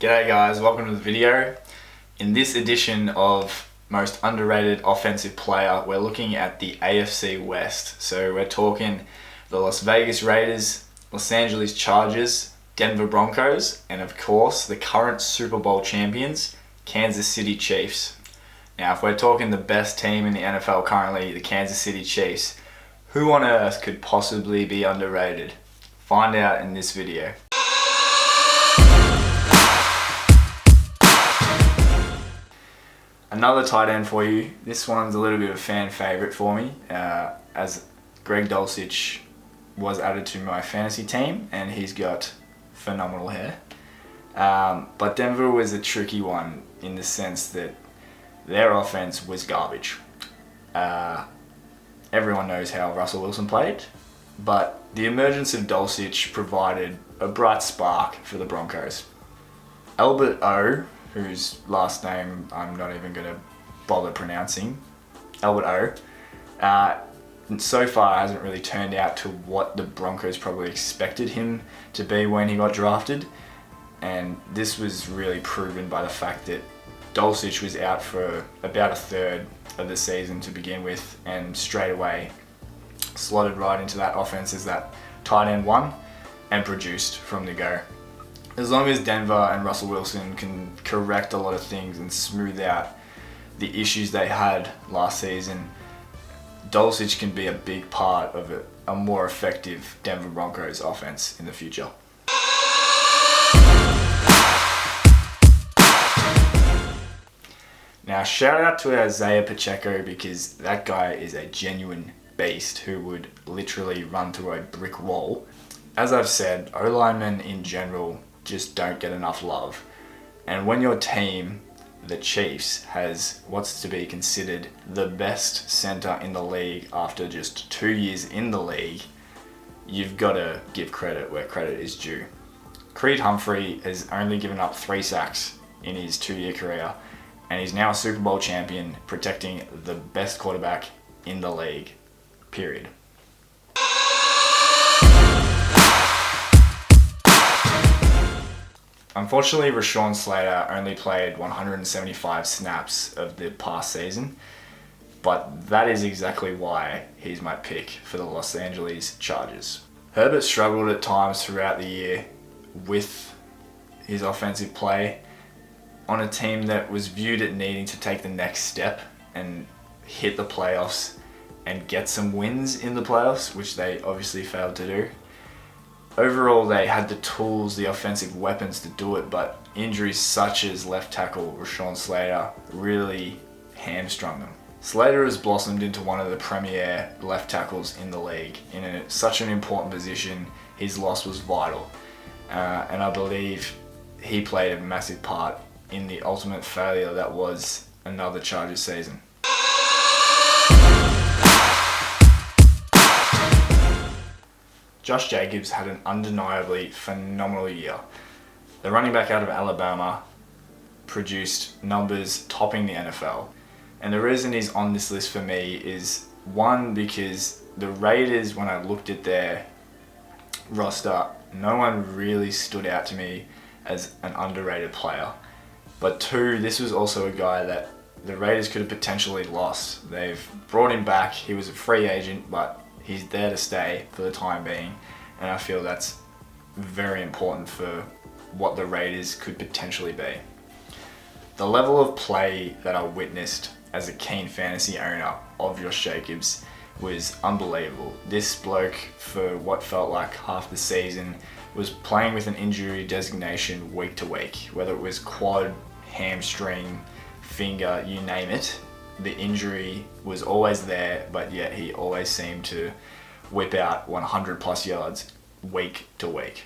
G'day guys, welcome to the video. In this edition of Most Underrated Offensive Player, we're looking at the AFC West. So we're talking the Las Vegas Raiders, Los Angeles Chargers, Denver Broncos, and of course the current Super Bowl champions, Kansas City Chiefs. Now if we're talking the best team in the NFL currently, the Kansas City Chiefs, who on earth could possibly be underrated? Find out in this video. Another tight end for you. This one's a little bit of a fan favorite for me, as Greg Dulcich was added to my fantasy team and he's got phenomenal hair. But Denver was a tricky one in the sense that their offense was garbage. Everyone knows how Russell Wilson played, but the emergence of Dulcich provided a bright spark for the Broncos. Albert O, whose last name I'm not even going to bother pronouncing, Albert O, so far hasn't really turned out to what the Broncos probably expected him to be when he got drafted. And this was really proven by the fact that Dulcich was out for about a third of the season to begin with, and straight away slotted right into that offense as that tight end one and produced from the go. As long as Denver and Russell Wilson can correct a lot of things and smooth out the issues they had last season, Dulcich can be a big part of a more effective Denver Broncos offense in the future. Now shout out to Isaiah Pacheco, because that guy is a genuine beast who would literally run through a brick wall. As I've said, O-linemen in general just don't get enough love. And when your team, the Chiefs, has what's to be considered the best center in the league after just 2 years in the league, you've got to give credit where credit is due. Creed Humphrey has only given up 3 sacks in his 2-year career, and he's now a Super Bowl champion, protecting the best quarterback in the league, period. Unfortunately, Rashawn Slater only played 175 snaps of the past season, but that is exactly why he's my pick for the Los Angeles Chargers. Herbert struggled at times throughout the year with his offensive play on a team that was viewed at needing to take the next step and hit the playoffs and get some wins in the playoffs, which they obviously failed to do. Overall, they had the tools, the offensive weapons to do it, but injuries such as left tackle Rashawn Slater really hamstrung them. Slater has blossomed into one of the premier left tackles in the league. In such an important position, his loss was vital. And I believe he played a massive part in the ultimate failure that was another Chargers season. Josh Jacobs had an undeniably phenomenal year. The running back out of Alabama produced numbers topping the NFL. And the reason he's on this list for me is, one, because the Raiders, when I looked at their roster, no one really stood out to me as an underrated player. But two, this was also a guy that the Raiders could have potentially lost. They've brought him back. He was a free agent, but he's there to stay for the time being, and I feel that's very important for what the Raiders could potentially be. The level of play that I witnessed as a keen fantasy owner of Josh Jacobs was unbelievable. This bloke, for what felt like half the season, was playing with an injury designation week to week, whether it was quad, hamstring, finger, you name it. The injury was always there, but yet he always seemed to whip out 100 plus yards week to week.